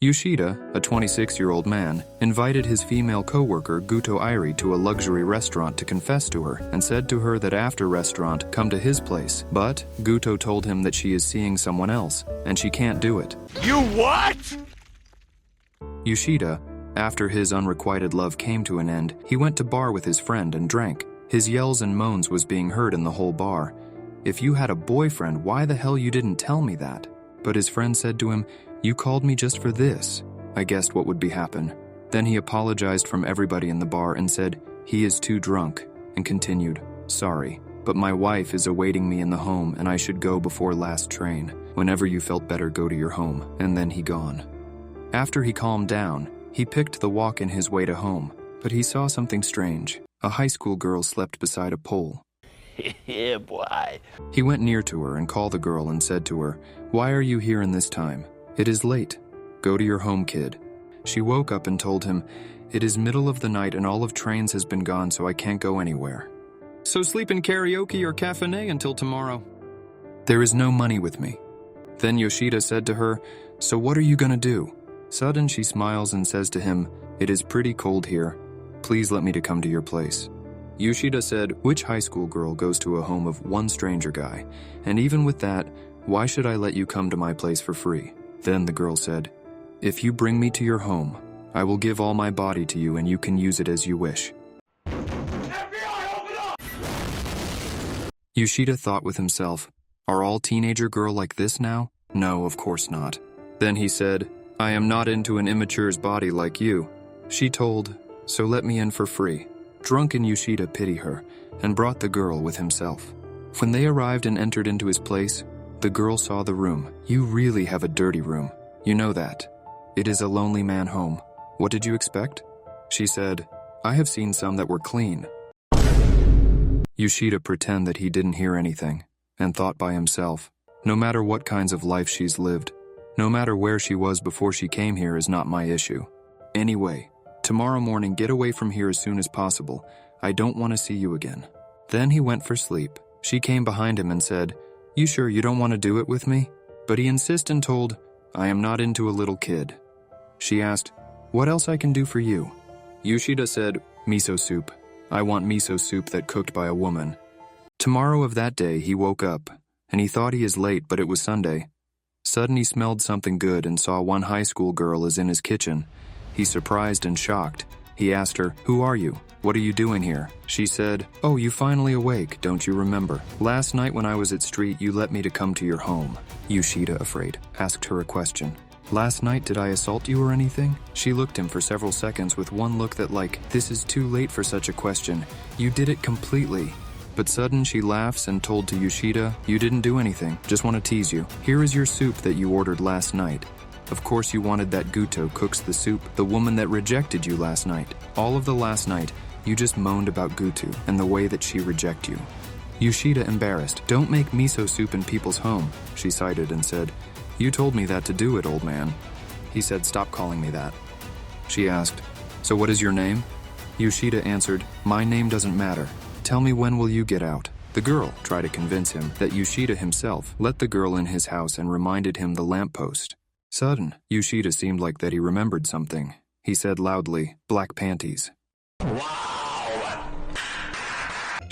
Yoshida, a 26-year-old man, invited his female coworker Guto Airi to a luxury restaurant to confess to her and said to her that after restaurant, come to his place. But Guto told him that she is seeing someone else and she can't do it. You what? Yoshida, after his unrequited love came to an end, he went to bar with his friend and drank. His yells and moans was being heard in the whole bar. If you had a boyfriend, why the hell you didn't tell me that? But his friend said to him, you called me just for this. I guessed what would be happen. Then he apologized from everybody in the bar and said he is too drunk and continued, sorry, but my wife is awaiting me in the home and I should go before last train. Whenever you felt better, go to your home. And then he gone. After he calmed down, he picked the walk in his way to home, but he saw something strange. A high school girl slept beside a pole. Yeah, boy. He went near to her and called the girl and said to her, why are you here in this time? It is late. Go to your home, kid. She woke up and told him, it is middle of the night and all of trains has been gone, so I can't go anywhere. So sleep in karaoke or cafe until tomorrow. There is no money with me. Then Yoshida said to her, so what are you gonna do? Sudden she smiles and says to him, it is pretty cold here. Please let me to come to your place. Yoshida said, which high school girl goes to a home of one stranger guy? And even with that, why should I let you come to my place for free? Then the girl said, if you bring me to your home, I will give all my body to you and you can use it as you wish. FBI, open up! Yoshida thought with himself, are all teenager girl like this now? No, of course not. Then he said, I am not into an immature's body like you. She told, so let me in for free. Drunken Yoshida pitied her and brought the girl with himself. When they arrived and entered into his place, the girl saw the room. You really have a dirty room. You know that. It is a lonely man home. What did you expect? She said, I have seen some that were clean. Yoshida pretended that he didn't hear anything and thought by himself, no matter what kinds of life she's lived, no matter where she was before she came here is not my issue. Anyway, tomorrow morning get away from here as soon as possible. I don't want to see you again. Then he went for sleep. She came behind him and said, you sure you don't want to do it with me? But he insisted and told, I am not into a little kid. She asked, what else I can do for you? Yoshida said, miso soup. I want miso soup that cooked by a woman. Tomorrow of that day he woke up, and he thought he is late but it was Sunday. Sudden he smelled something good and saw one high school girl is in his kitchen. He surprised and shocked. He asked her, who are you? What are you doing here? She said, oh, you finally awake, don't you remember? Last night when I was at street, you let me to come to your home. Yoshida, afraid, asked her a question. Last night, did I assault you or anything? She looked him for several seconds with one look that like, this is too late for such a question. You did it completely. But sudden she laughs and told to Yoshida, you didn't do anything, just want to tease you. Here is your soup that you ordered last night. Of course you wanted that Guto cooks the soup, the woman that rejected you last night. All of the last night, you just moaned about Guto and the way that she reject you. Yoshida embarrassed, don't make miso soup in people's home, she cited and said, you told me that to do it, old man. He said, stop calling me that. She asked, so what is your name? Yoshida answered, my name doesn't matter. Tell me when will you get out? The girl tried to convince him that Yoshida himself let the girl in his house and reminded him the lamppost. Sudden, Yoshida seemed like that he remembered something. He said loudly, black panties. Wow!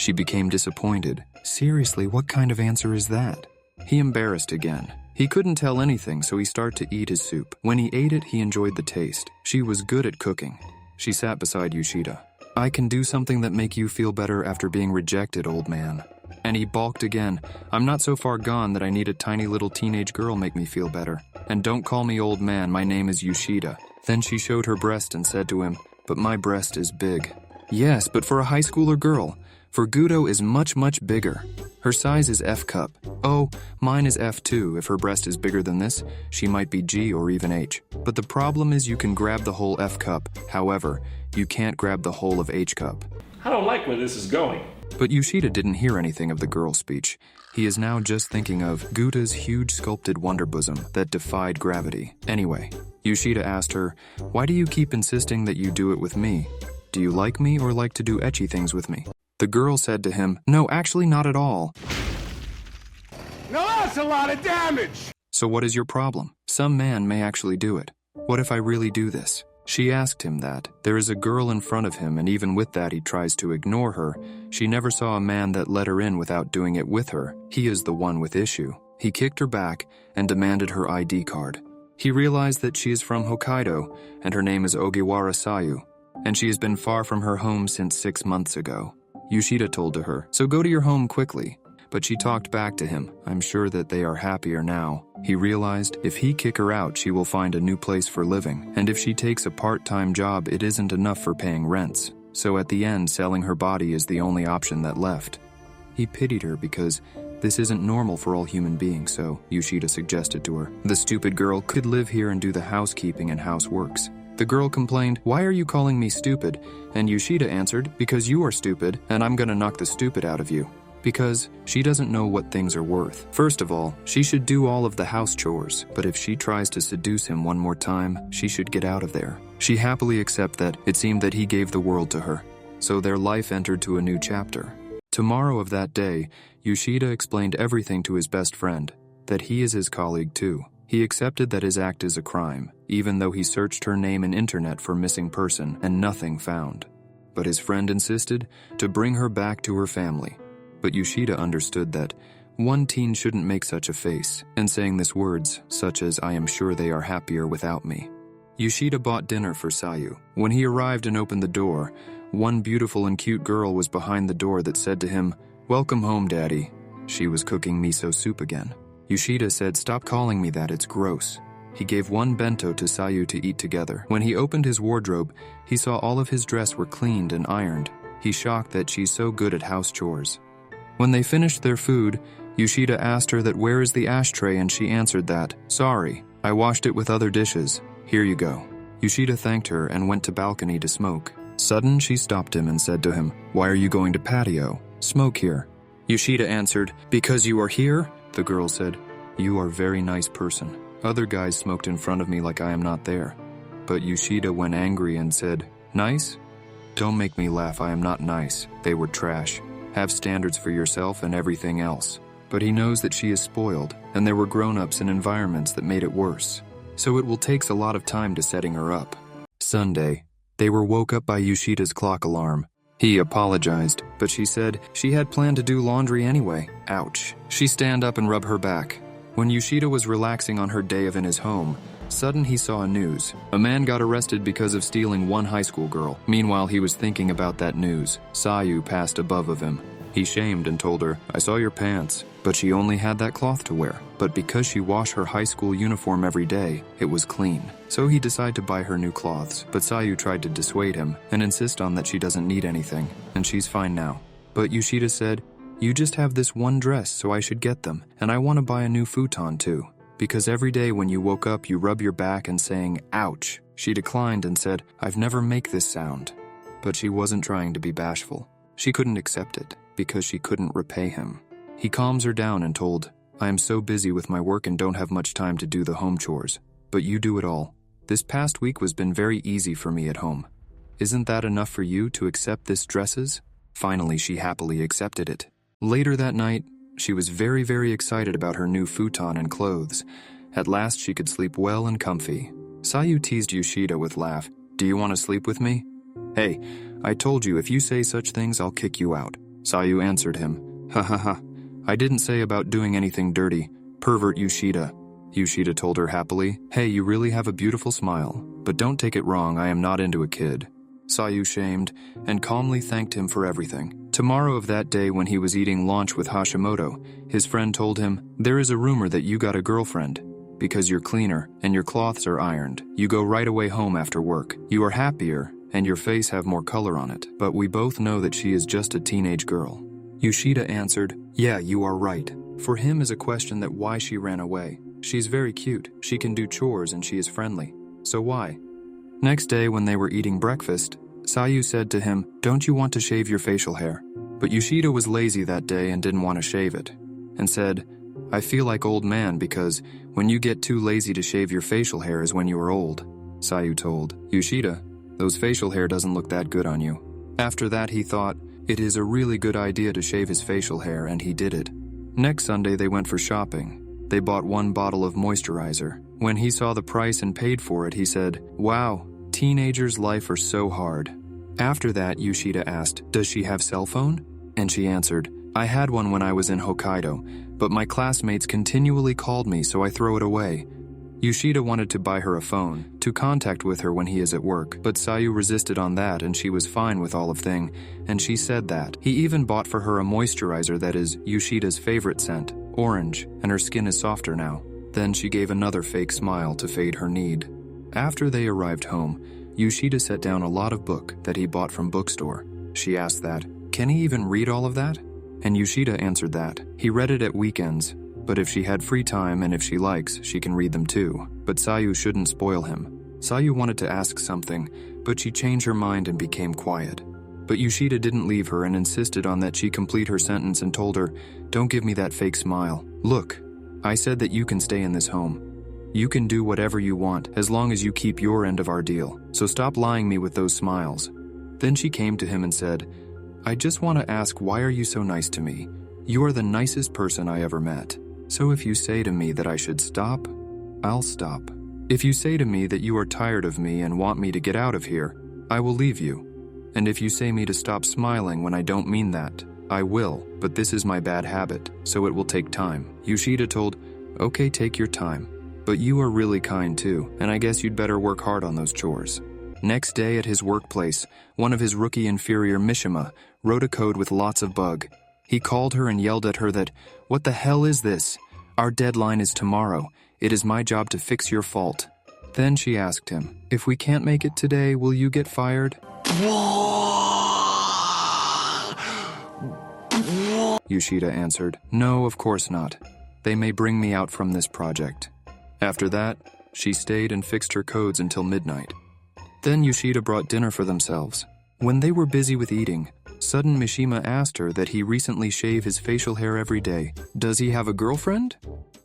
She became disappointed. Seriously, what kind of answer is that? He embarrassed again. He couldn't tell anything, so he started to eat his soup. When he ate it, he enjoyed the taste. She was good at cooking. She sat beside Yoshida. I can do something that make you feel better after being rejected, old man. And he balked again. I'm not so far gone that I need a tiny little teenage girl make me feel better. And don't call me old man, my name is Yoshida. Then she showed her breast and said to him, but my breast is big. Yes, but for a high schooler girl. For Guto is much, much bigger. Her size is F cup. Oh, mine is F too. If her breast is bigger than this, she might be G or even H. But the problem is you can grab the whole F cup. However, you can't grab the whole of H cup. I don't like where this is going. But Yoshida didn't hear anything of the girl's speech. He is now just thinking of Guta's huge sculpted wonder bosom that defied gravity. Anyway, Yoshida asked her, why do you keep insisting that you do it with me? Do you like me or like to do ecchi things with me? The girl said to him, no, actually not at all. Now that's a lot of damage! So what is your problem? Some man may actually do it. What if I really do this? She asked him that. There is a girl in front of him, and even with that he tries to ignore her. She never saw a man that let her in without doing it with her. He is the one with issue. He kicked her back and demanded her ID card. He realized that she is from Hokkaido, and her name is Ogiwara Sayu, and she has been far from her home since 6 months ago. Yoshida told to her, "So go to your home quickly." But she talked back to him. I'm sure that they are happier now. He realized if he kick her out, she will find a new place for living. And if she takes a part-time job, it isn't enough for paying rents. So at the end, selling her body is the only option that left. He pitied her because this isn't normal for all human beings, so Yoshida suggested to her. The stupid girl could live here and do the housekeeping and houseworks. The girl complained, "Why are you calling me stupid?" And Yoshida answered, "Because you are stupid, and I'm gonna knock the stupid out of you." Because she doesn't know what things are worth. First of all, she should do all of the house chores, but if she tries to seduce him one more time, she should get out of there. She happily accepted that it seemed that he gave the world to her. So their life entered to a new chapter. Tomorrow of that day, Yoshida explained everything to his best friend, that he is his colleague too. He accepted that his act is a crime, even though he searched her name in internet for missing person and nothing found. But his friend insisted to bring her back to her family. But Yoshida understood that one teen shouldn't make such a face, and saying these words, such as "I am sure they are happier without me." Yoshida bought dinner for Sayu. When he arrived and opened the door, one beautiful and cute girl was behind the door that said to him, "Welcome home, Daddy." She was cooking miso soup again. Yoshida said, "Stop calling me that, it's gross." He gave one bento to Sayu to eat together. When he opened his wardrobe, he saw all of his dress were cleaned and ironed. He's shocked that she's so good at house chores. When they finished their food, Yoshida asked her that where is the ashtray, and she answered that, "Sorry, I washed it with other dishes. Here you go." Yoshida thanked her and went to balcony to smoke. Sudden, she stopped him and said to him, "Why are you going to patio? Smoke here." Yoshida answered, "Because you are here?" The girl said, "You are a very nice person. Other guys smoked in front of me like I am not there." But Yoshida went angry and said, "Nice? Don't make me laugh, I am not nice. They were trash. Have standards for yourself and everything else." But he knows that she is spoiled, and there were grown-ups in environments that made it worse. So it will take a lot of time to setting her up. Sunday, they were woke up by Yoshida's clock alarm. He apologized, but she said she had planned to do laundry anyway. Ouch. She stand up and rub her back. When Yoshida was relaxing on her day of in his home, sudden he saw a news. A man got arrested because of stealing one high school girl. Meanwhile, he was thinking about that news. Sayu passed above of him. He shamed and told her, "I saw your pants." But she only had that cloth to wear. But because she washed her high school uniform every day, it was clean. So he decided to buy her new cloths. But Sayu tried to dissuade him and insist on that she doesn't need anything, and she's fine now. But Yoshida said, "You just have this one dress, so I should get them. And I want to buy a new futon too. Because every day when you woke up, you rub your back and saying, 'Ouch.'" She declined and said, "I've never make this sound." But she wasn't trying to be bashful. She couldn't accept it because she couldn't repay him. He calms her down and told, "I am so busy with my work and don't have much time to do the home chores. But you do it all. This past week has been very easy for me at home. Isn't that enough for you to accept this dresses?" Finally, she happily accepted it. Later that night, she was very, very excited about her new futon and clothes. At last, she could sleep well and comfy. Sayu teased Yoshida with laugh, "Do you want to sleep with me?" "Hey, I told you if you say such things, I'll kick you out." Sayu answered him, "Ha ha ha. I didn't say about doing anything dirty. Pervert Yoshida." Yoshida told her happily, "Hey, you really have a beautiful smile. But don't take it wrong, I am not into a kid." Sayu shamed and calmly thanked him for everything. Tomorrow of that day when he was eating lunch with Hashimoto, his friend told him, "There is a rumor that you got a girlfriend. Because you're cleaner and your cloths are ironed. You go right away home after work. You are happier and your face have more color on it. But we both know that she is just a teenage girl." Yoshida answered, "Yeah, you are right." For him is a question that why she ran away. She's very cute, she can do chores and she is friendly. So why? Next day when they were eating breakfast, Sayu said to him, "Don't you want to shave your facial hair?" But Yoshida was lazy that day and didn't want to shave it, and said, "I feel like old man because when you get too lazy to shave your facial hair is when you are old." Sayu told, "Yoshida, those facial hair doesn't look that good on you." After that he thought, it is a really good idea to shave his facial hair, and he did it. Next Sunday they went for shopping. They bought one bottle of moisturizer, When he saw the price and paid for it, he said, "Wow, teenagers' life are so hard." After that, Yoshida asked, "Does she have cell phone?" And she answered, "I had one when I was in Hokkaido, but my classmates continually called me, so I throw it away." Yoshida wanted to buy her a phone, to contact with her when he is at work, but Sayu resisted on that and she was fine with all of thing, and she said that. He even bought for her a moisturizer that is Yoshida's favorite scent, orange, and her skin is softer now. Then she gave another fake smile to fade her need. After they arrived home, Yoshida set down a lot of book that he bought from bookstore. She asked that, "Can he even read all of that?" And Yoshida answered that. He read it at weekends, but if she had free time and if she likes, she can read them too. But Sayu shouldn't spoil him. Sayu wanted to ask something, but she changed her mind and became quiet. But Yoshida didn't leave her and insisted on that she complete her sentence and told her, "Don't give me that fake smile. Look, I said that you can stay in this home. You can do whatever you want as long as you keep your end of our deal, so stop lying me with those smiles." Then she came to him and said, "I just want to ask, why are you so nice to me? You are the nicest person I ever met. So if you say to me that I should stop, I'll stop. If you say to me that you are tired of me and want me to get out of here, I will leave you. And if you say me to stop smiling when I don't mean that, I will, but this is my bad habit, so it will take time." Yoshida told, "Okay, take your time. But you are really kind too, and I guess you'd better work hard on those chores." Next day at his workplace, one of his rookie inferior Mishima wrote a code with lots of bug. He called her and yelled at her that, "What the hell is this? Our deadline is tomorrow. It is my job to fix your fault." Then she asked him, "If we can't make it today, will you get fired?" Yoshida answered, "No, of course not. They may bring me out from this project." After that, she stayed and fixed her codes until midnight. Then Yoshida brought dinner for themselves. When they were busy with eating, sudden Mishima asked her that he recently shave his facial hair every day. "Does he have a girlfriend?"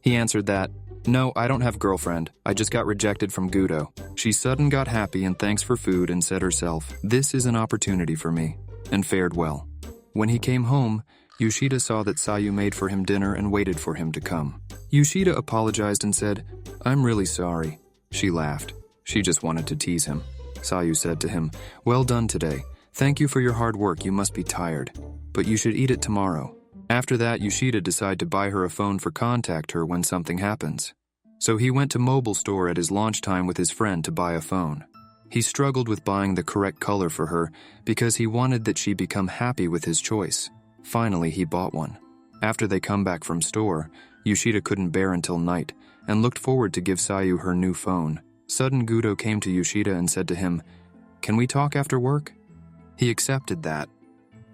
He answered that, "No, I don't have girlfriend. I just got rejected from Gudo." She sudden got happy and thanks for food and said herself, "This is an opportunity for me," and fared well. When he came home, Yoshida saw that Sayu made for him dinner and waited for him to come. Yoshida apologized and said, "I'm really sorry." She laughed. She just wanted to tease him. Sayu said to him, "Well done today. Thank you for your hard work. You must be tired. But you should eat it tomorrow." After that, Yoshida decided to buy her a phone for contact her when something happens. So he went to mobile store at his launch time with his friend to buy a phone. He struggled with buying the correct color for her because he wanted that she become happy with his choice. Finally, he bought one. After they come back from store, Yoshida couldn't bear until night and looked forward to give Sayu her new phone. Sudden Gudo came to Yoshida and said to him, "Can we talk after work?" He accepted that.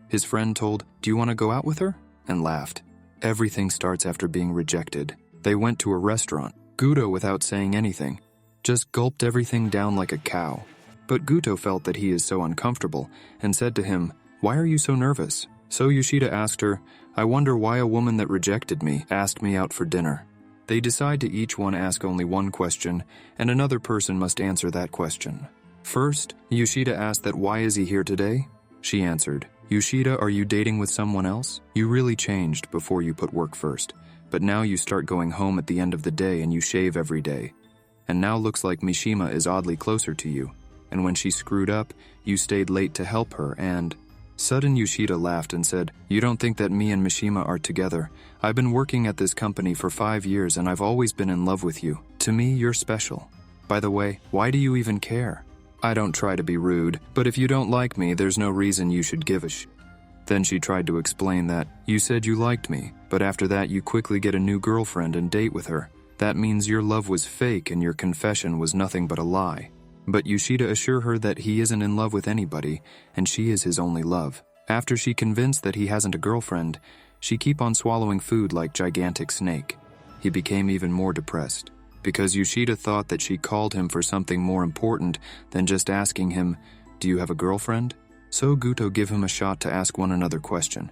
His friend told, "Do you want to go out with her?" and laughed. Everything starts after being rejected. They went to a restaurant. Gudo, without saying anything, just gulped everything down like a cow. But Gudo felt that he is so uncomfortable and said to him, "Why are you so nervous?" So Yoshida asked her, "I wonder why a woman that rejected me asked me out for dinner." They decide to each one ask only one question, and another person must answer that question. First, Yoshida asked that why is he here today? She answered, "Yoshida, are you dating with someone else? You really changed before you put work first, but now you start going home at the end of the day and you shave every day. And now looks like Mishima is oddly closer to you, and when she screwed up, you stayed late to help her and..." Sudden Yoshida laughed and said, "You don't think that me and Mishima are together? I've been working at this company for 5 years and I've always been in love with you. To me, you're special. By the way, why do you even care? I don't try to be rude, but if you don't like me, there's no reason you should give a sh..." Then she tried to explain that, "You said you liked me, but after that you quickly get a new girlfriend and date with her. That means your love was fake and your confession was nothing but a lie." But Yoshida assured her that he isn't in love with anybody, and she is his only love. After she convinced that he hasn't a girlfriend, she keep on swallowing food like gigantic snake. He became even more depressed, because Yoshida thought that she called him for something more important than just asking him, "Do you have a girlfriend?" So Guto gave him a shot to ask one another question.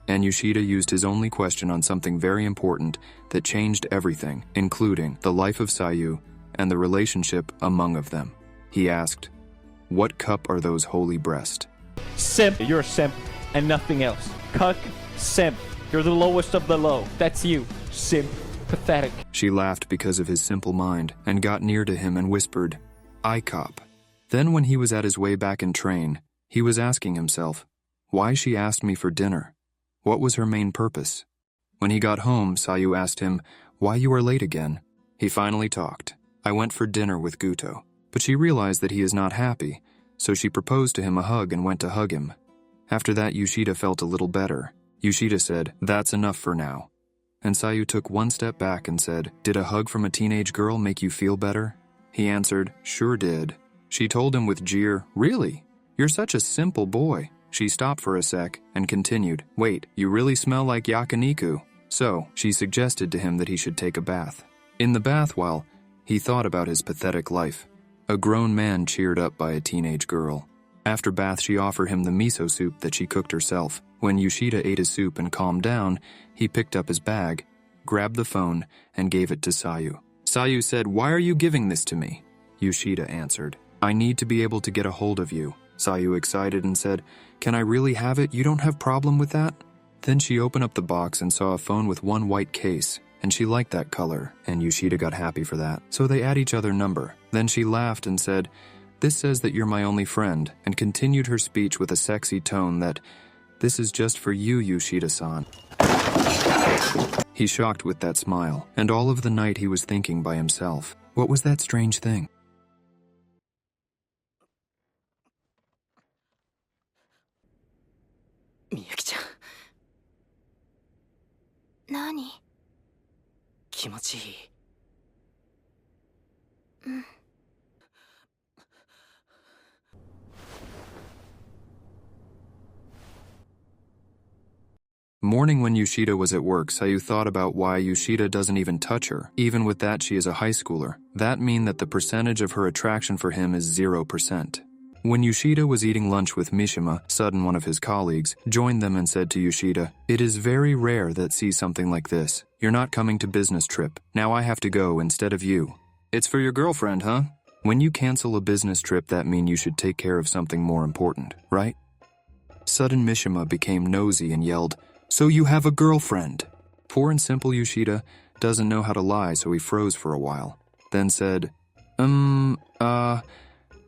And Yoshida used his only question on something very important that changed everything, including the life of Sayu and the relationship among of them. He asked, "What cup are those holy breast?" Simp. You're a simp and nothing else. Cuck, simp. You're the lowest of the low. That's you, simp. pathetic. She laughed because of his simple mind and got near to him and whispered, "I cop." Then when he was at his way back in train, he was asking himself, why she asked me for dinner? What was her main purpose? When he got home, Sayu asked him, "Why you are late again?" He finally talked. "I went for dinner with Guto." But she realized that he is not happy, so she proposed to him a hug and went to hug him. After that, Yoshida felt a little better. Yoshida said, "That's enough for now." And Sayu took one step back and said, "Did a hug from a teenage girl make you feel better?" He answered, "Sure did." She told him with jeer, "Really? You're such a simple boy." She stopped for a sec and continued, "Wait, you really smell like yakiniku." So, she suggested to him that he should take a bath. In the bath, while he thought about his pathetic life, a grown man cheered up by a teenage girl. After bath, she offered him the miso soup that she cooked herself. When Yoshida ate his soup and calmed down, he picked up his bag, grabbed the phone, and gave it to Sayu. Sayu said, "Why are you giving this to me?" Yoshida answered, "I need to be able to get a hold of you." Sayu excited and said, "Can I really have it? You don't have problem with that?" Then she opened up the box and saw a phone with one white case, and she liked that color, and Yoshida got happy for that. So they add each other number. Then she laughed and said, "This says that you're my only friend," and continued her speech with a sexy tone that, "This is just for you, Yoshida-san." He shocked with that smile, and all of the night he was thinking by himself, what was that strange thing? Miyuki-chan. 何? 気持ちいい。Morning when Yoshida was at work, Sayu thought about why Yoshida doesn't even touch her. Even with that, she is a high schooler. That means that the percentage of her attraction for him is 0%. When Yoshida was eating lunch with Mishima, Sudden, one of his colleagues, joined them and said to Yoshida, "It is very rare that see something like this. You're not coming to business trip. Now I have to go instead of you." "It's for your girlfriend, huh?" When you cancel a business trip, that means you should take care of something more important, right? Sudden Mishima became nosy and yelled, "So you have a girlfriend?" Poor and simple Yoshida doesn't know how to lie, so he froze for a while. Then said,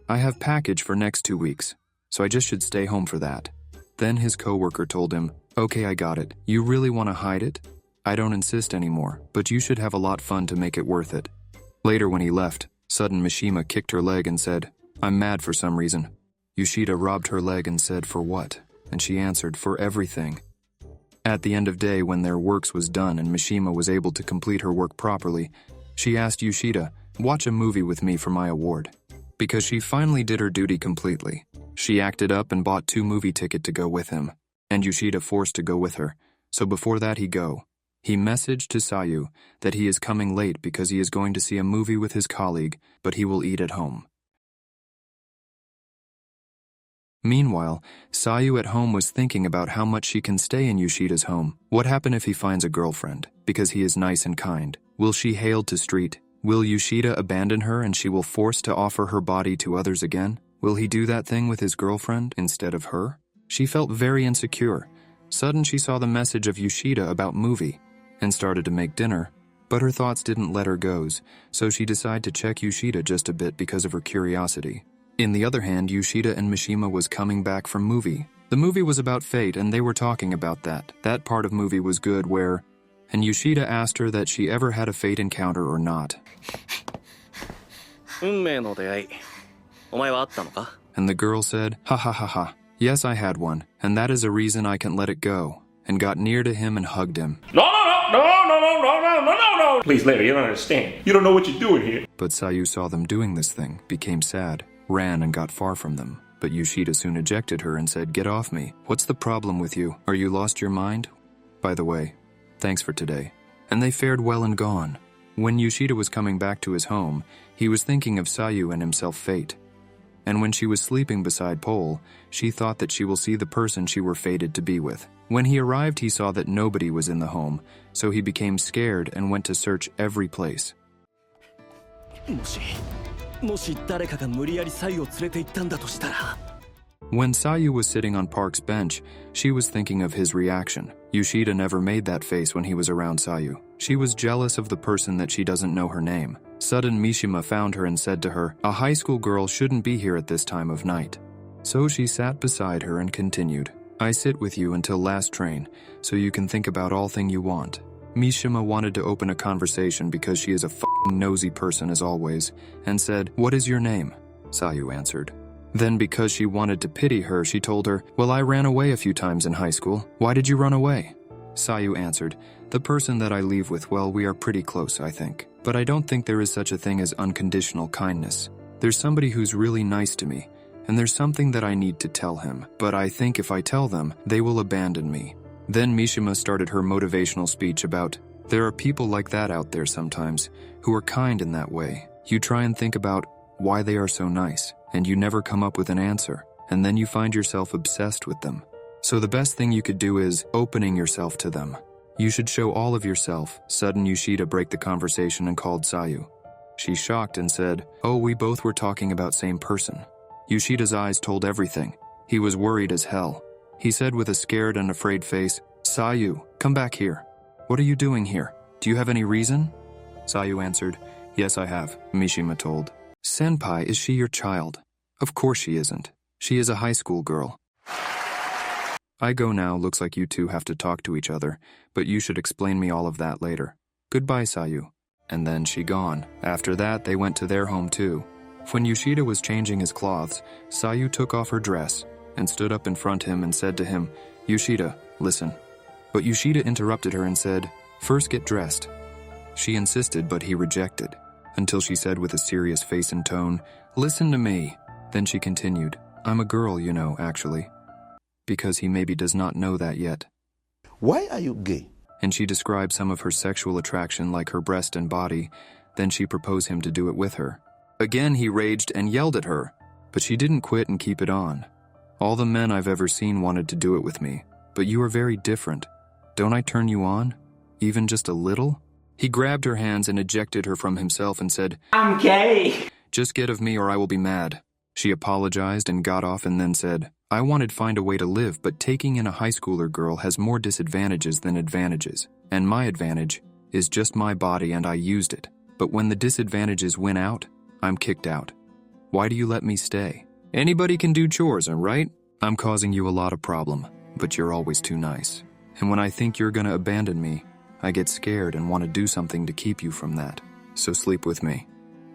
I have package for next 2 weeks, so I just should stay home for that." Then his coworker told him, "Okay, I got it. You really want to hide it? I don't insist anymore, but you should have a lot fun to make it worth it." Later when he left, Sudden Mishima kicked her leg and said, "I'm mad for some reason." Yoshida robbed her leg and said, "For what?" And she answered, "For everything." At the end of day, when their works was done and Mishima was able to complete her work properly, she asked Yoshida, "Watch a movie with me for my award." Because she finally did her duty completely. She acted up and bought 2 movie tickets to go with him, and Yoshida forced to go with her. So before that he messaged to Sayu that he is coming late because he is going to see a movie with his colleague, but he will eat at home. Meanwhile, Sayu at home was thinking about how much she can stay in Yoshida's home. What happen if he finds a girlfriend? Because he is nice and kind. Will she hail to street? Will Yoshida abandon her and she will force to offer her body to others again? Will he do that thing with his girlfriend instead of her? She felt very insecure. Sudden she saw the message of Yoshida about movie and started to make dinner, but her thoughts didn't let her go, so she decided to check Yoshida just a bit because of her curiosity. In the other hand, Yoshida and Mishima was coming back from movie. The movie was about fate and they were talking about that. That part of movie was good and Yoshida asked her that she ever had a fate encounter or not. 運命の出会い。お前はあったのか? And the girl said, "Ha ha ha ha. Yes, I had one, and that is a reason I can let it go," and got near to him and hugged him. No. Please, lady, you don't understand. You don't know what you're doing here. But Sayu saw them doing this thing, became sad, ran and got far from them. But Yoshida soon ejected her and said, "Get off me. What's the problem with you? Are you lost your mind? By the way, thanks for today." And they fared well and gone. When Yoshida was coming back to his home, he was thinking of Sayu and himself fate. And when she was sleeping beside Pole, she thought that she will see the person she were fated to be with. When he arrived, he saw that nobody was in the home, so he became scared and went to search every place. もし誰かが無理やりサイを連れて行ったんだとしたら When Sayu was sitting on Park's bench, she was thinking of his reaction. Yoshida never made that face when he was around Sayu. She was jealous of the person that she doesn't know her name. Sudden Mishima found her and said to her, "A high school girl shouldn't be here at this time of night." So she sat beside her and continued, "I sit with you until last train, so you can think about all thing you want." Mishima wanted to open a conversation because she is a f***ing nosy person as always, and said, "What is your name?" Sayu answered. Then because she wanted to pity her, she told her, "Well, I ran away a few times in high school. Why did you run away?" Sayu answered, "The person that I leave with, well, we are pretty close, I think. But I don't think there is such a thing as unconditional kindness. There's somebody who's really nice to me, and there's something that I need to tell him. But I think if I tell them, they will abandon me." Then Mishima started her motivational speech about, "There are people like that out there sometimes, who are kind in that way. You try and think about why they are so nice, and you never come up with an answer, and then you find yourself obsessed with them. So the best thing you could do is opening yourself to them. You should show all of yourself." Sudden Yoshida break the conversation and called Sayu. She shocked and said, "Oh, we both were talking about same person." Yoshida's eyes told everything. He was worried as hell. He said with a scared and afraid face, "Sayu, come back here. What are you doing here? Do you have any reason?" Sayu answered, "Yes, I have," Mishima told. "Senpai, is she your child?" "Of course she isn't. She is a high school girl." "I go now, looks like you two have to talk to each other, but you should explain me all of that later. Goodbye, Sayu." And then she gone. After that, they went to their home too. When Yoshida was changing his clothes, Sayu took off her dress and stood up in front of him and said to him, "Yoshida, listen." But Yoshida interrupted her and said, "First get dressed." She insisted, but he rejected, until she said with a serious face and tone, "Listen to me." Then she continued, "I'm a girl, you know, actually." Because he maybe does not know that yet. Why are you gay? And she described some of her sexual attraction like her breast and body. Then she proposed him to do it with her. Again he raged and yelled at her, but she didn't quit and keep it on. "All the men I've ever seen wanted to do it with me, but you are very different. Don't I turn you on? Even just a little?" He grabbed her hands and ejected her from himself and said, I'm gay. "Just get of me or I will be mad." She apologized and got off and then said, "I wanted to find a way to live, but taking in a high schooler girl has more disadvantages than advantages. And my advantage is just my body and I used it. But when the disadvantages win out, I'm kicked out. Why do you let me stay? Anybody can do chores, right? I'm causing you a lot of problem, but you're always too nice. And when I think you're gonna abandon me, I get scared and want to do something to keep you from that. So sleep with me."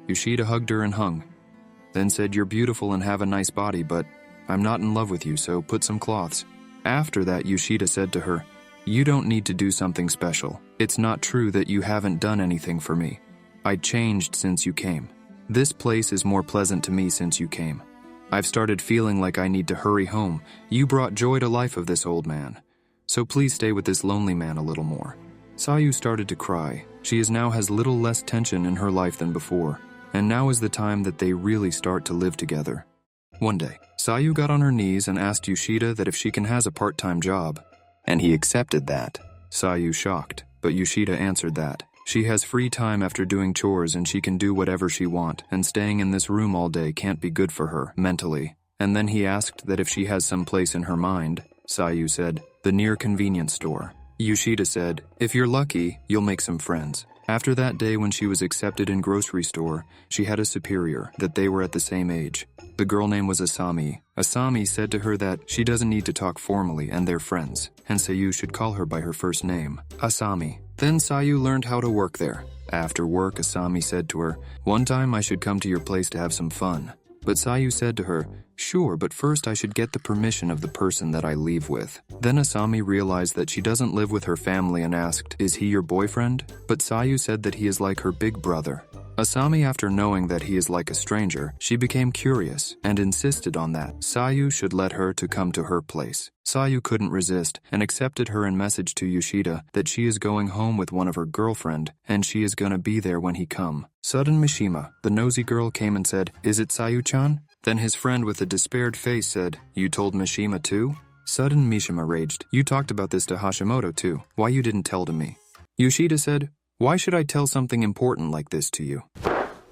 Yoshida hugged her and hung, then said, "You're beautiful and have a nice body, but I'm not in love with you, so put some cloths." After that, Yoshida said to her, "You don't need to do something special. It's not true that you haven't done anything for me. I changed since you came. This place is more pleasant to me since you came. I've started feeling like I need to hurry home. You brought joy to life of this old man. So please stay with this lonely man a little more." Sayu started to cry. She now has little less tension in her life than before, and now is the time that they really start to live together. One day, Sayu got on her knees and asked Yoshida that if she can has a part-time job, and he accepted that. Sayu shocked, but Yoshida answered that. She has free time after doing chores and she can do whatever she want, and staying in this room all day can't be good for her, mentally. And then he asked that if she has some place in her mind. Sayu said, "The near convenience store." Yoshida said, "If you're lucky, you'll make some friends." After that day when she was accepted in grocery store, she had a superior, that they were at the same age. The girl name was Asami. Asami said to her that she doesn't need to talk formally and they're friends, and Sayu should call her by her first name, Asami. Then Sayu learned how to work there. After work, Asami said to her, "One time I should come to your place to have some fun." But Sayu said to her, "Sure, but first I should get the permission of the person that I leave with." Then Asami realized that she doesn't live with her family and asked, "Is he your boyfriend?" But Sayu said that he is like her big brother. Asami, after knowing that he is like a stranger, she became curious and insisted on that Sayu should let her to come to her place. Sayu couldn't resist and accepted her and messaged to Yoshida that she is going home with one of her girlfriend and she is gonna be there when he come. Sudden Mishima, the nosy girl, came and said, "Is it Sayu-chan?" Then his friend with a despaired face said, "You told Mishima too?" Sudden Mishima raged, "You talked about this to Hashimoto too. Why you didn't tell to me?" Yoshida said, "Why should I tell something important like this to you?"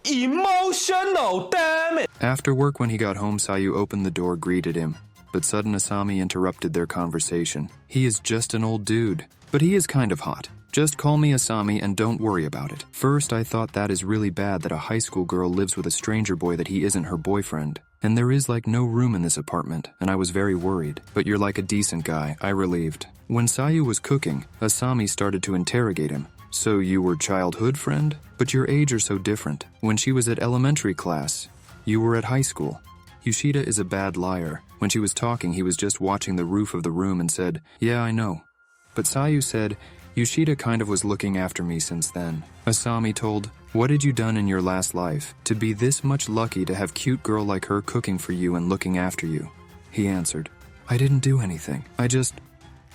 Emotional, damn it! After work when he got home, Sayu opened the door, greeted him. but sudden Asami interrupted their conversation. He is just an old dude, but he is kind of hot. Just call me Asami and don't worry about it. First, I thought that is really bad that a high school girl lives with a stranger boy that he isn't her boyfriend. And there is like no room in this apartment, and I was very worried. But you're like a decent guy, I relieved. When Sayu was cooking, Asami started to interrogate him. So you were childhood friend? But your age are so different. When she was at elementary class, you were at high school. Yoshida is a bad liar. When she was talking, he was just watching the roof of the room and said, "Yeah, I know." But Sayu said, "Yoshida kind of was looking after me since then." Asami told, "What had you done in your last life to be this much lucky to have cute girl like her cooking for you and looking after you?" He answered, "I didn't do anything. I just..."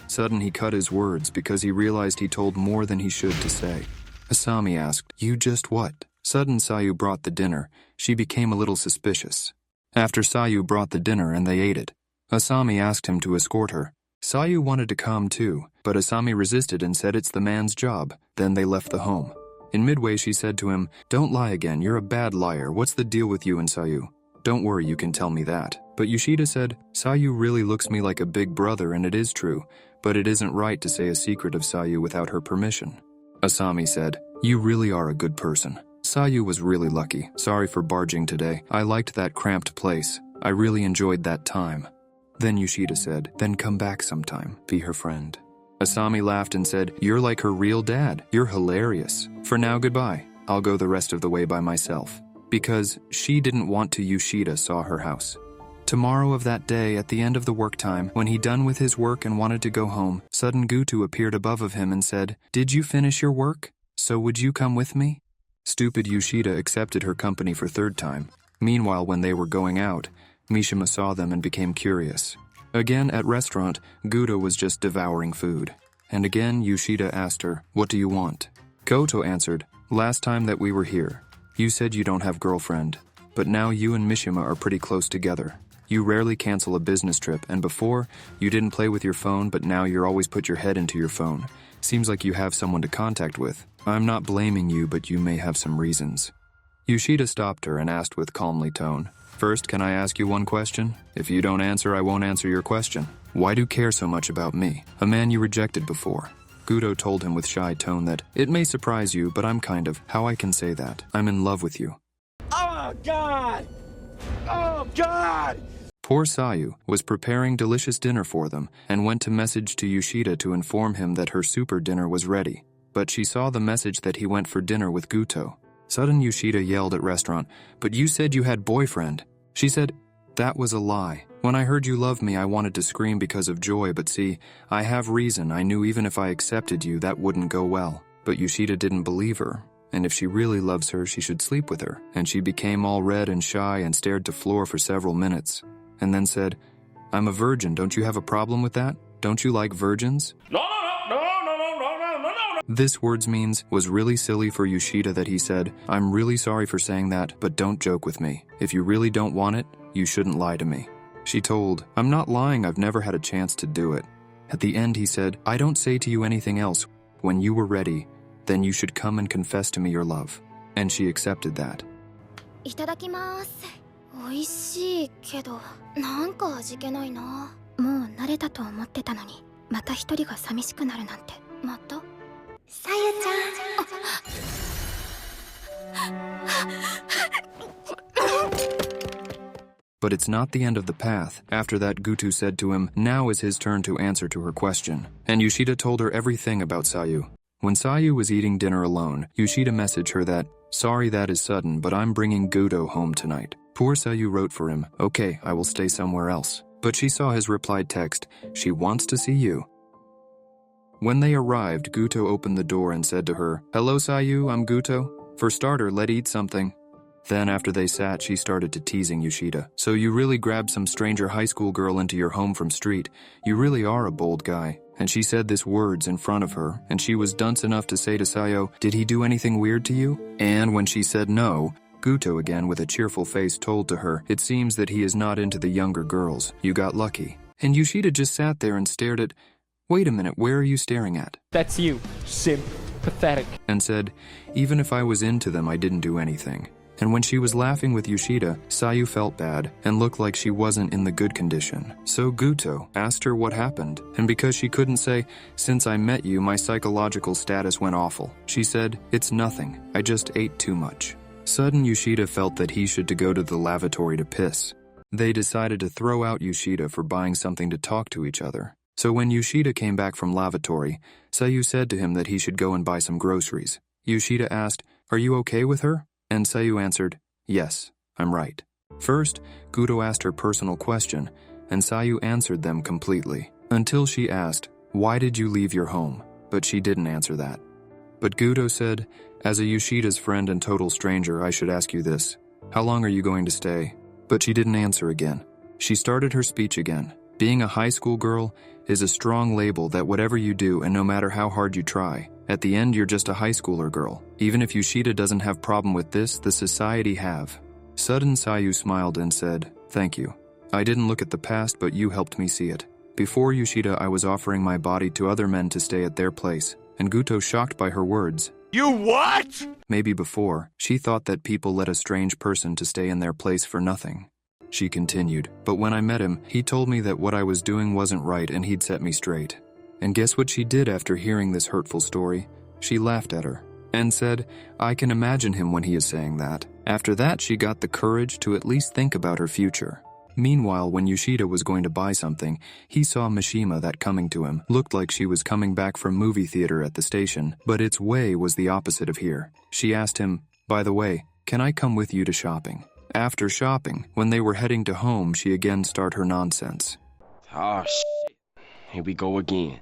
Sudden he cut his words because he realized he told more than he should to say. Asami asked, "You just what?" Sudden Sayu brought the dinner. She became a little suspicious. After Sayu brought the dinner and they ate it, Asami asked him to escort her. Sayu wanted to come too, but Asami resisted and said it's the man's job. Then they left the home. In midway she said to him, "Don't lie again, you're a bad liar. What's the deal with you and Sayu?" "Don't worry, you can tell me that." But Yoshida said, "Sayu really looks me like a big brother and it is true, but it isn't right to say a secret of Sayu without her permission." Asami said, "You really are a good person. Sayu was really lucky. Sorry for barging today. I liked that cramped place. I really enjoyed that time." Then Yoshida said, "Then come back sometime, be her friend." Asami laughed and said, "You're like her real dad. You're hilarious. For now, goodbye. I'll go the rest of the way by myself." Because she didn't want to Yoshida saw her house. Tomorrow of that day, at the end of the work time, when he done with his work and wanted to go home, sudden Gutu appeared above of him and said, "Did you finish your work? So would you come with me?" Stupid Yoshida accepted her company for third time. Meanwhile, when they were going out, Mishima saw them and became curious. Again, at restaurant, Guto was just devouring food. And again, Yoshida asked her, "What do you want?" Goto answered, "Last time that we were here, you said you don't have girlfriend. But now you and Mishima are pretty close together. You rarely cancel a business trip, and before, you didn't play with your phone, but now you're always put your head into your phone. Seems like you have someone to contact with. I'm not blaming you, but you may have some reasons." Yoshida stopped her and asked with calmly tone, "First, can I ask you one question? If you don't answer, I won't answer your question. Why do you care so much about me, a man you rejected before?" Guto told him with shy tone that, "It may surprise you, but I'm kind of, how I can say that, I'm in love with you." Oh, God! Oh, God! Poor Sayu was preparing delicious dinner for them and went to message to Yoshida to inform him that her super dinner was ready. But she saw the message that he went for dinner with Guto. Sudden Yoshida yelled at restaurant, "But you said you had boyfriend." She said, "That was a lie. When I heard you loved me, I wanted to scream because of joy, but see, I have reason. I knew even if I accepted you, that wouldn't go well." But Yoshida didn't believe her. And if she really loves her, she should sleep with her. And she became all red and shy and stared to floor for several minutes. And then said, "I'm a virgin, don't you have a problem with that? Don't you like virgins?" No. This words means was really silly for Yoshida that he said, "I'm really sorry for saying that, but don't joke with me. If you really don't want it, you shouldn't lie to me." She told, "I'm not lying, I've never had a chance to do it." At the end he said, "I don't say to you anything else. When you were ready, then you should come and confess to me your love." And she accepted that. いただきます。美味しいけど、なんか味気ないな。もう慣れたと思ってたのに、また一人が寂しくなるなんて。また？さゆちゃん。But it's not the end of the path. After that, Gutu said to him, now is his turn to answer to her question. And Yoshida told her everything about Sayu. When Sayu was eating dinner alone, Yoshida messaged her that, "Sorry that is sudden, but I'm bringing Guto home tonight." Poor Sayu wrote for him, "Okay, I will stay somewhere else." But she saw his replied text, "She wants to see you." When they arrived, Guto opened the door and said to her, "Hello Sayu, I'm Guto. For starter, let's eat something." Then after they sat, she started to teasing Yoshida. "So you really grabbed some stranger high school girl into your home from street. You really are a bold guy." And she said this words in front of her, and she was dunce enough to say to Sayu, "Did he do anything weird to you?" And when she said no, Guto again with a cheerful face told to her, "It seems that he is not into the younger girls. You got lucky." And Yoshida just sat there and stared at, "Wait a minute, where are you staring at?" That's you, simp. Pathetic. And said, "Even if I was into them, I didn't do anything." And when she was laughing with Yoshida, Sayu felt bad and looked like she wasn't in the good condition. So Guto asked her what happened, and because she couldn't say, "Since I met you, my psychological status went awful," she said, "It's nothing, I just ate too much." Sudden Yoshida felt that he should go to the lavatory to piss. They decided to throw out Yoshida for buying something to talk to each other. So when Yoshida came back from lavatory, Sayu said to him that he should go and buy some groceries. Yoshida asked, "Are you okay with her?" And Sayu answered, "Yes, I'm right." First, Guto asked her personal question, and Sayu answered them completely, until she asked, "Why did you leave your home?" But she didn't answer that. But Guto said, "As a Yoshida's friend and total stranger, I should ask you this. How long are you going to stay?" But she didn't answer again. She started her speech again. Being a high school girl is a strong label that whatever you do and no matter how hard you try, at the end you're just a high schooler girl. Even if Yoshida doesn't have problem with this, the society have. Sudden Sayu smiled and said, "Thank you. I didn't look at the past, but you helped me see it. Before Yoshida, I was offering my body to other men to stay at their place." And Guto, shocked by her words. You what? Maybe before, she thought that people let a strange person to stay in their place for nothing. She continued, "But when I met him, he told me that what I was doing wasn't right and he'd set me straight." And guess what she did after hearing this hurtful story? She laughed at her and said, "I can imagine him when he is saying that." After that, she got the courage to at least think about her future. Meanwhile, when Yoshida was going to buy something, he saw Mishima that coming to him looked like she was coming back from movie theater at the station, but its way was the opposite of here. She asked him, "By the way, can I come with you to shopping?" After shopping, when they were heading to home, she again started her nonsense. Oh, shit. Here we go again.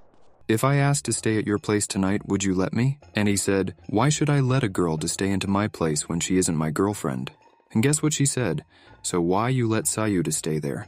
"If I asked to stay at your place tonight, would you let me?" And he said, "Why should I let a girl to stay into my place when she isn't my girlfriend?" And guess what she said? "So why you let Sayu to stay there?"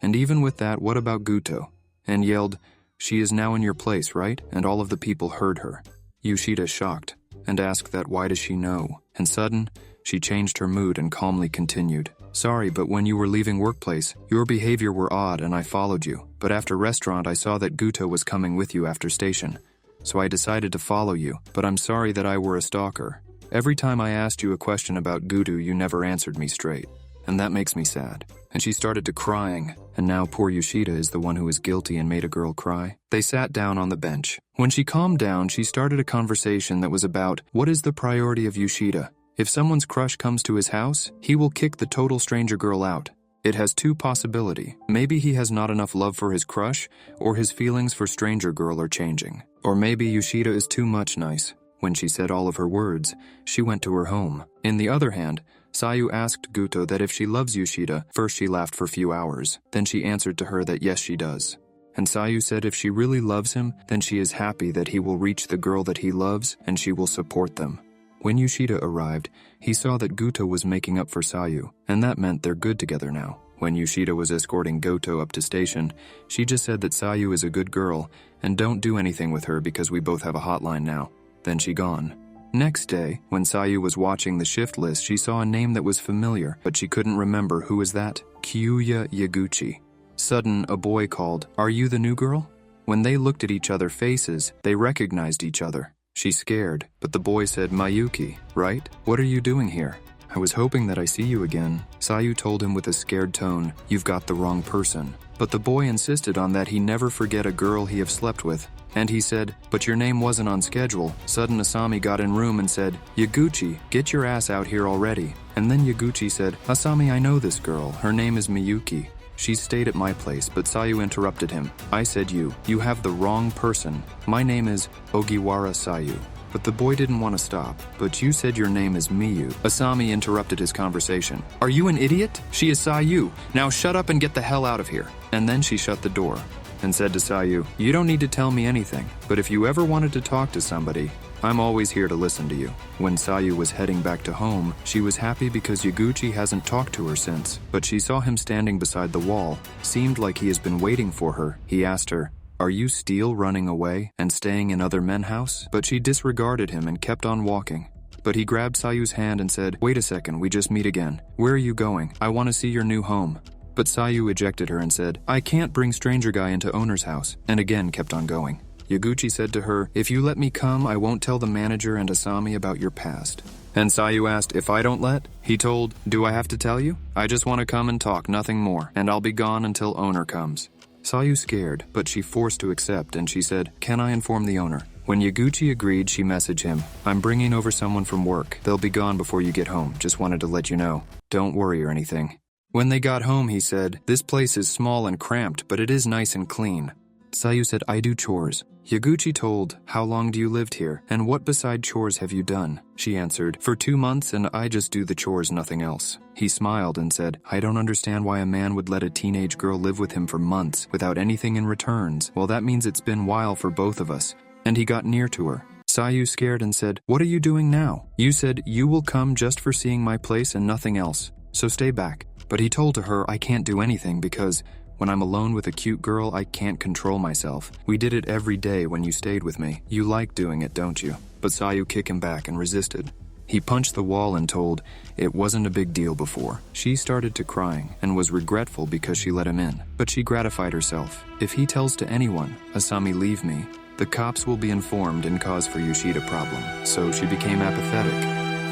And even with that, what about Guto? And yelled, "She is now in your place, right?" And all of the people heard her. Yoshida shocked and asked that why does she know? And sudden, she changed her mood and calmly continued, "Sorry, but when you were leaving workplace, your behavior were odd and I followed you. But after restaurant, I saw that Guto was coming with you after station. So I decided to follow you, but I'm sorry that I were a stalker. Every time I asked you a question about Guto, you never answered me straight. And that makes me sad." And she started to crying, and now poor Yoshida is the one who is guilty and made a girl cry. They sat down on the bench. When she calmed down, she started a conversation that was about what is the priority of Yoshida. If someone's crush comes to his house, he will kick the total stranger girl out. It has two possibilities. Maybe he has not enough love for his crush, or his feelings for stranger girl are changing. Or maybe Yoshida is too much nice. When she said all of her words, she went to her home. In the other hand, Sayu asked Guto that if she loves Yoshida. First she laughed for a few hours. Then she answered to her that yes, she does. And Sayu said if she really loves him, then she is happy that he will reach the girl that he loves and she will support them. When Yoshida arrived, he saw that Guto was making up for Sayu, and that meant they're good together now. When Yoshida was escorting Goto up to station, she just said that Sayu is a good girl and don't do anything with her because we both have a hotline now. Then she gone. Next day, when Sayu was watching the shift list, she saw a name that was familiar, but she couldn't remember who was that. Kyuya Yaguchi. Sudden, a boy called, "Are you the new girl?" When they looked at each other's faces, they recognized each other. She scared, but the boy said, "Mayuki, right? What are you doing here?" "I was hoping that I see you again." Sayu told him with a scared tone, "You've got the wrong person." But the boy insisted on that he never forget a girl he have slept with. And he said, "But your name wasn't on schedule." Sudden Asami got in room and said, "Yaguchi, get your ass out here already." And then Yaguchi said, "Asami, I know this girl. Her name is Miyuki. She stayed at my place," but Sayu interrupted him. "I said you have the wrong person. My name is Ogiwara Sayu." But the boy didn't want to stop. "But you said your name is Miyu." Asami interrupted his conversation. "Are you an idiot? She is Sayu. Now shut up and get the hell out of here." And then she shut the door and said to Sayu, "You don't need to tell me anything, but if you ever wanted to talk to somebody, I'm always here to listen to you." When Sayu was heading back to home, she was happy because Yaguchi hasn't talked to her since, but she saw him standing beside the wall. Seemed like he has been waiting for her. He asked her, "Are you still running away and staying in other men's house?" But she disregarded him and kept on walking. But he grabbed Sayu's hand and said, "Wait a second, we just meet again. Where are you going? I want to see your new home." But Sayu ejected her and said, "I can't bring stranger guy into owner's house," and again kept on going. Yaguchi said to her, "If you let me come, I won't tell the manager and Asami about your past." And Sayu asked, "If I don't let?" He told, "Do I have to tell you? I just want to come and talk, nothing more, and I'll be gone until owner comes." Sayu scared, but she forced to accept, and she said, "Can I inform the owner?" When Yaguchi agreed, she messaged him, "I'm bringing over someone from work. They'll be gone before you get home. Just wanted to let you know. Don't worry or anything." When they got home, he said, "This place is small and cramped, but it is nice and clean." Sayu said, "I do chores." Yaguchi told, "How long do you lived here? And what beside chores have you done?" She answered, "For 2 months, and I just do the chores, nothing else." He smiled and said, "I don't understand why a man would let a teenage girl live with him for months without anything in returns. Well, that means it's been a while for both of us." And he got near to her. Sayu scared and said, "What are you doing now? You said you will come just for seeing my place and nothing else. So stay back." But he told to her, "I can't do anything because when I'm alone with a cute girl, I can't control myself. We did it every day when you stayed with me. You like doing it, don't you?" But Sayu kicked him back and resisted. He punched the wall and told it wasn't a big deal before. She started to crying and was regretful because she let him in. But she gratified herself. If he tells to anyone, "Asami, leave me," the cops will be informed and cause for Yoshida problem. So she became apathetic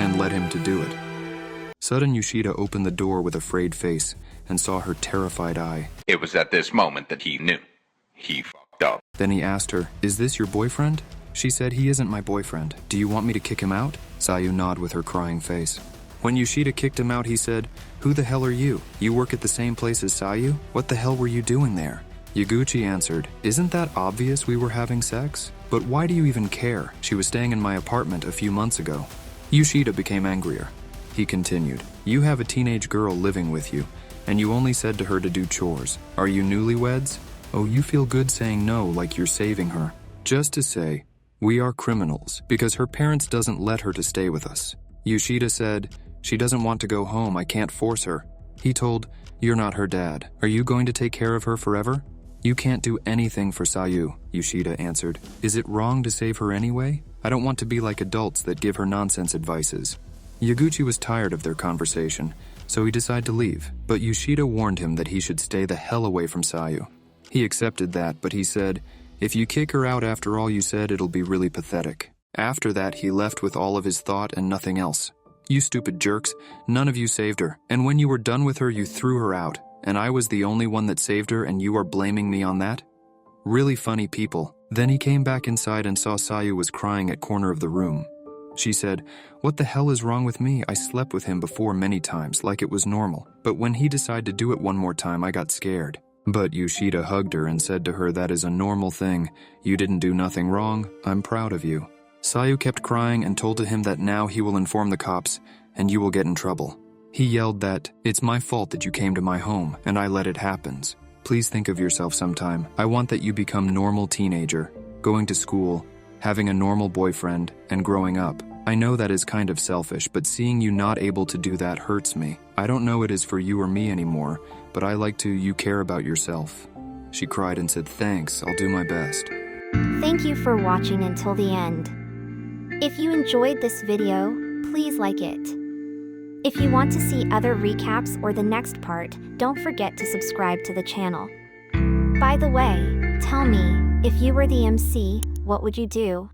and let him to do it. Sudden, Yoshida opened the door with a frayed face and saw her terrified eye. It was at this moment that he knew. He fucked up. Then he asked her, "Is this your boyfriend?" She said, "He isn't my boyfriend. Do you want me to kick him out?" Sayu nodded with her crying face. When Yoshida kicked him out, he said, "Who the hell are you? You work at the same place as Sayu? What the hell were you doing there?" Yaguchi answered, "Isn't that obvious we were having sex? But why do you even care? She was staying in my apartment a few months ago." Yoshida became angrier. He continued, "You have a teenage girl living with you, and you only said to her to do chores. Are you newlyweds? Oh, you feel good saying no like you're saving her. Just to say, we are criminals because her parents doesn't let her to stay with us." Yoshida said, "She doesn't want to go home, I can't force her." He told, "You're not her dad. Are you going to take care of her forever?" "You can't do anything for Sayu," Yoshida answered. "Is it wrong to save her anyway? I don't want to be like adults that give her nonsense advices." Yaguchi was tired of their conversation, so he decided to leave, but Yoshida warned him that he should stay the hell away from Sayu. He accepted that, but he said, "If you kick her out after all you said, it'll be really pathetic." After that, he left with all of his thought and nothing else. "You stupid jerks, none of you saved her, and when you were done with her, you threw her out, and I was the only one that saved her, and you are blaming me on that? Really funny people." Then he came back inside and saw Sayu was crying at corner of the room. She said, "What the hell is wrong with me? I slept with him before many times, like it was normal. But when he decided to do it one more time, I got scared." But Yoshida hugged her and said to her, "That is a normal thing. You didn't do nothing wrong. I'm proud of you." Sayu kept crying and told to him that now he will inform the cops, and you will get in trouble. He yelled that, "It's my fault that you came to my home, and I let it happen. Please think of yourself sometime. I want that you become normal teenager, going to school, having a normal boyfriend, and growing up. I know that is kind of selfish, but seeing you not able to do that hurts me. I don't know it is for you or me anymore, but I like to you care about yourself." She cried and said, "Thanks, I'll do my best." Thank you for watching until the end. If you enjoyed this video, please like it. If you want to see other recaps or the next part, don't forget to subscribe to the channel. By the way, tell me, if you were the MC, what would you do?